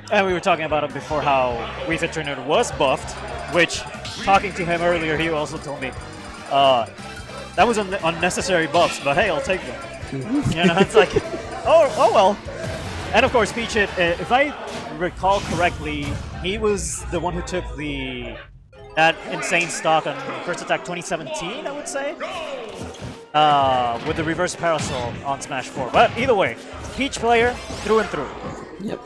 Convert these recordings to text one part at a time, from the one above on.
And we were talking about it before how Wii Fit Trainer was buffed, which, talking to him earlier, he also told me, that was unnecessary buffs, but hey, I'll take them. You know, it's like, oh well. And of course, PeachIt, if I recall correctly, he was the one who took that insane stock on First Attack 2017, I would say, with the reverse parasol on Smash 4. But either way, Peach player through and through. Yep.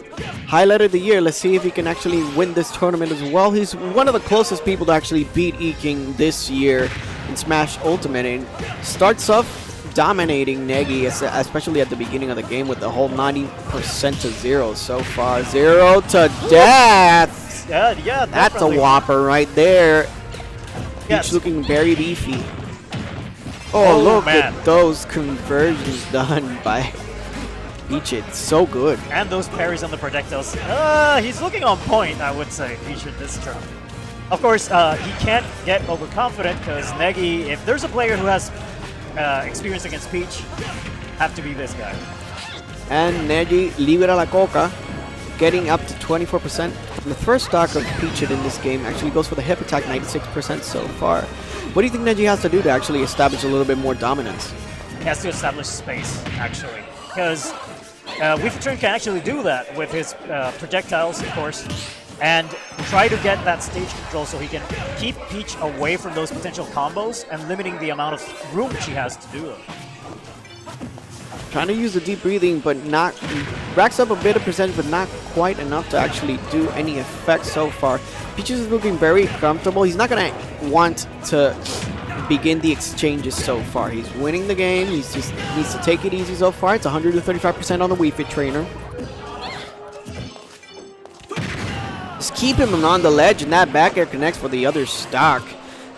Highlight of the year. Let's see if he can actually win this tournament as well. He's one of the closest people to actually beat E-King this year in Smash Ultimate, and starts off dominating Negi, especially at the beginning of the game with the whole 90% to 0 so far. 0 to death! Yeah, that's definitely. A whopper right there. Yes. Peach looking very beefy. Oh, look man. at those conversions done by PeachIt, so good. And those parries on the projectiles. He's looking on point, I would say, PeachIt this turn. Of course, he can't get overconfident because Negi, if there's a player who has experience against Peach, have to be this guy. And Negi, libera la coca, getting up to 24%. The first stock of PeachIt in this game actually goes for the hip attack, 96% so far. What do you think Negi has to do to actually establish a little bit more dominance? He has to establish space, actually, because Wii Fit Trainer can actually do that with his projectiles, of course, and try to get that stage control so he can keep Peach away from those potential combos and limiting the amount of room she has to do them. Trying to use the deep breathing, but not racks up a bit of percentage, but not quite enough to actually do any effect so far. Peach is looking very comfortable. He's not going to want to begin the exchanges so far. He's winning the game. He just needs to take it easy so far. It's 135% on the Wii Fit Trainer. Just keep him on the ledge, and that back air connects for the other stock.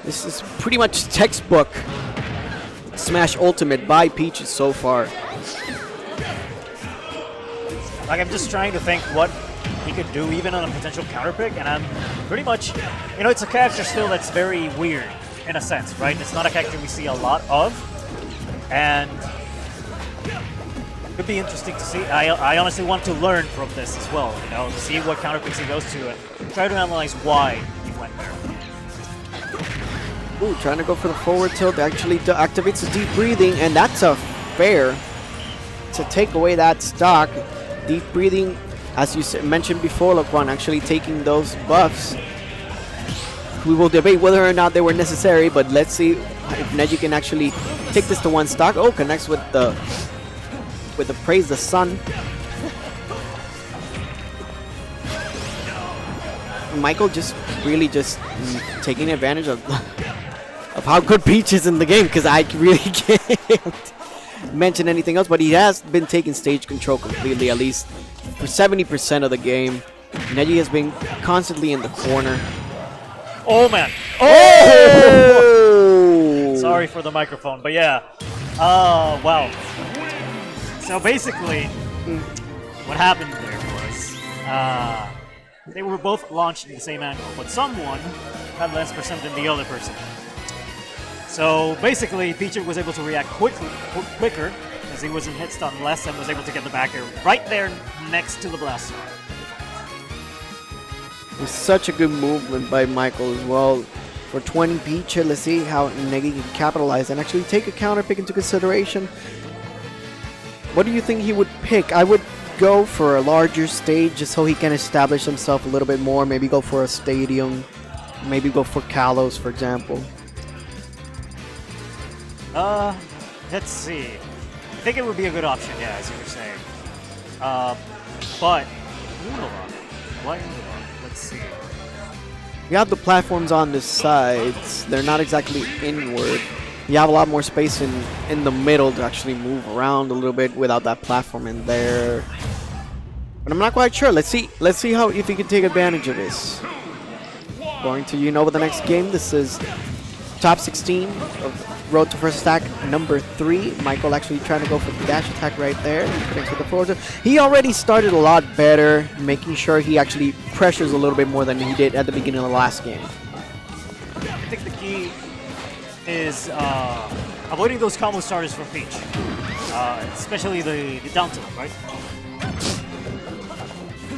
This is pretty much textbook Smash Ultimate by Peach so far. Like, I'm just trying to think what he could do even on a potential counter pick, and I'm pretty much, you know, it's a character still that's very weird in a sense, right? It's not a character we see a lot of, and it could be interesting to see. I honestly want to learn from this as well, you know, see what counter picks he goes to and try to analyze why he went there. Ooh, trying to go for the forward tilt, actually activates the deep breathing, and that's a fair to take away that stock. Deep breathing, as you mentioned before, LeBron, actually taking those buffs. We will debate whether or not they were necessary, but let's see if Negi can actually take this to one stock. Oh, connects with the praise the sun. Michael just really just taking advantage of how good Peach is in the game, because I really can't mention anything else, but he has been taking stage control completely, at least for 70% of the game. Negi has been constantly in the corner. Oh man! Oh! Sorry for the microphone, but yeah. Wow. So basically, what happened there was, they were both launched in the same angle, but someone had less percent than the other person. So basically, PeachIt was able to react quicker, as he was in hit stun less and was able to get the back air right there next to the blaster. It's such a good movement by Michael as well. For 20 PeachIt, let's see how Negi can capitalize and actually take a counter pick into consideration. What do you think he would pick? I would go for a larger stage just so he can establish himself a little bit more. Maybe go for a stadium. Maybe go for Kalos, for example. Let's see. I think it would be a good option, yeah, as you were saying. But, why Unilog? Let's see. You have the platforms on the sides. They're not exactly inward. You have a lot more space in the middle to actually move around a little bit without that platform in there. But I'm not quite sure. Let's see how if he can take advantage of this. Going to with the next game. This is top 16 of Road to First Attack number 3. Michael actually trying to go for the dash attack right there. Connects with the forward. He already started a lot better, making sure he actually pressures a little bit more than he did at the beginning of the last game. I think the key is avoiding those combo starters from Peach, especially the down tilt, right?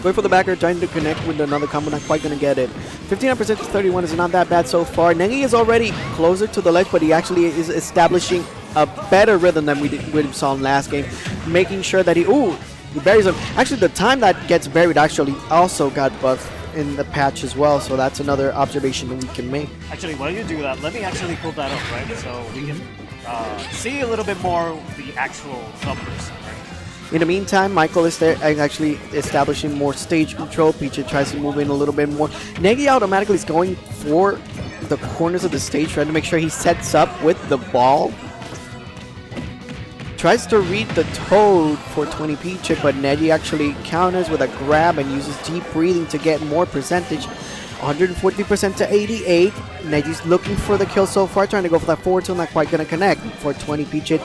Going for the backer, trying to connect with another combo, not quite going to get it. 59% to 31 is not that bad so far. Negi is already closer to the ledge, but he actually is establishing a better rhythm than we saw in last game. Making sure that he buries him. Actually, the time that gets buried actually also got buffed in the patch as well, so that's another observation that we can make. Actually, while you do that, let me actually pull that up, right? So we can see a little bit more of the actual numbers. In the meantime, Michael is there actually establishing more stage control. PeachIt tries to move in a little bit more. Negi automatically is going for the corners of the stage, trying to make sure he sets up with the ball. Tries to read the Toad for 420PeachIt, but Negi actually counters with a grab and uses deep breathing to get more percentage. 140% to 88. Negi's looking for the kill so far, trying to go for that forward tilt, not quite going to connect. 420PeachIt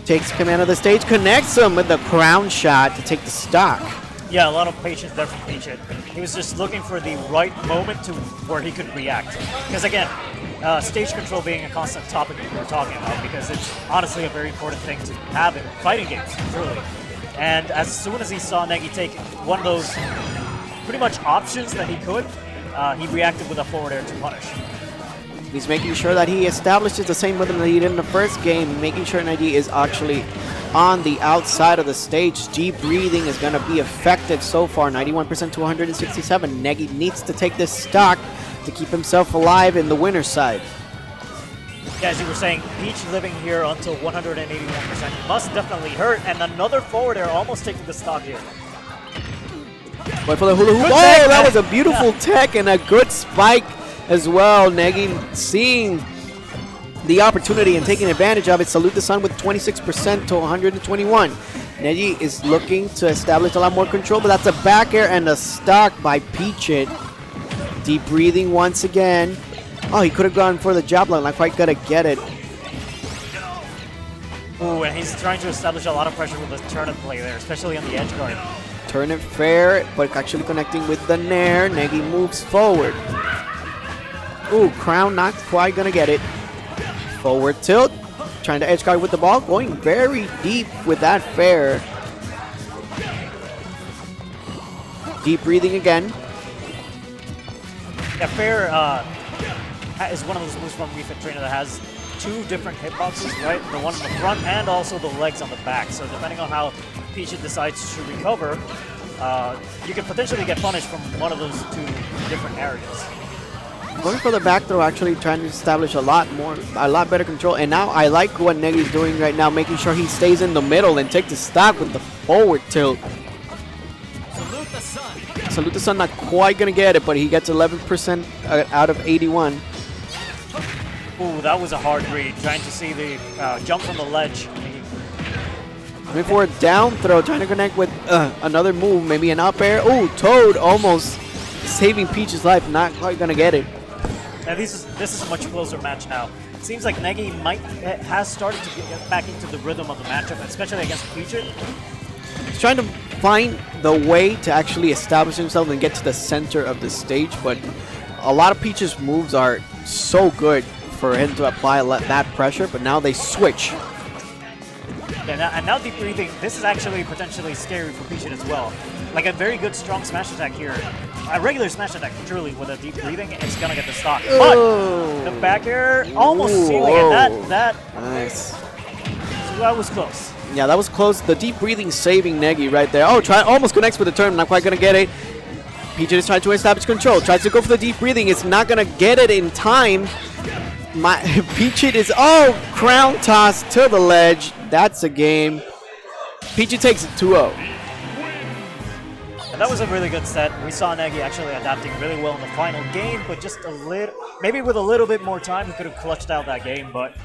takes command of the stage, connects him with the crown shot to take the stock. Yeah, a lot of patience there from PeachIt. He was just looking for the right moment to where he could react. Because again, stage control being a constant topic that we're talking about, because it's honestly a very important thing to have in fighting games, truly. And as soon as he saw Negi take one of those pretty much options that he could, he reacted with a forward air to punish. He's making sure that he establishes the same rhythm that he did in the first game, making sure Negi is actually on the outside of the stage. Deep breathing is going to be effective so far, 91% to 167. Negi needs to take this stock to keep himself alive in the winner's side. Yeah, as you were saying, Peach living here until 181% must definitely hurt, and another forward air almost taking the stock here. Wait for the hula hoop. Good Oh, tech, that man. was a beautiful tech and a good spike as well. Negi seeing the opportunity and taking advantage of it. Salute the Sun with 26% to 121. Negi is looking to establish a lot more control, but that's a back air and a stock by PeachIt. Deep breathing once again. Oh, he could have gone for the job line. Not quite gonna get it. Ooh, and he's trying to establish a lot of pressure with the turnip play there, especially on the edge guard. Turn it fair, but actually connecting with the Nair. Negi moves forward. Ooh, crown not quite gonna get it. Forward tilt, trying to edge guard with the ball, going very deep with that fair. Deep breathing again. Yeah, fair is one of those moves from Refit Trainer that has two different hitboxes, right? The one in the front and also the legs on the back. So depending on how PeachIt decides to recover, you could potentially get punished from one of those two different areas. Going for the back throw, actually trying to establish a lot better control. And now I like what Negi's doing right now, making sure he stays in the middle and take the stock with the forward tilt. Salute the Sun. Salute the Sun not quite going to get it, but he gets 11% out of 81. Ooh, that was a hard read. Trying to see the jump from the ledge. Going for a down throw, trying to connect with another move, maybe an up air. Ooh, Toad almost saving Peach's life, not quite going to get it. Now this is a much closer match now. It seems like Negi has started to get back into the rhythm of the matchup, especially against PeachIt. He's trying to find the way to actually establish himself and get to the center of the stage, but a lot of Peach's moves are so good for him to apply that pressure, but now they switch. Yeah, and now deep breathing, this is actually potentially scary for PeachIt as well. Like a very good strong smash attack here. A regular smash attack, truly, with a deep breathing, it's gonna get the stock. But the back air almost sealing it. That Nice. So that was close. Yeah, that was close. The deep breathing saving Negi right there. Oh, almost connects with the turn, not quite gonna get it. PeachIt is trying to establish control, tries to go for the deep breathing. It's not gonna get it in time. PeachIt is, crown toss to the ledge. That's a game. PeachIt takes it 2-0. And that was a really good set. We saw Negi actually adapting really well in the final game, but just maybe with a little bit more time, he could have clutched out that game, but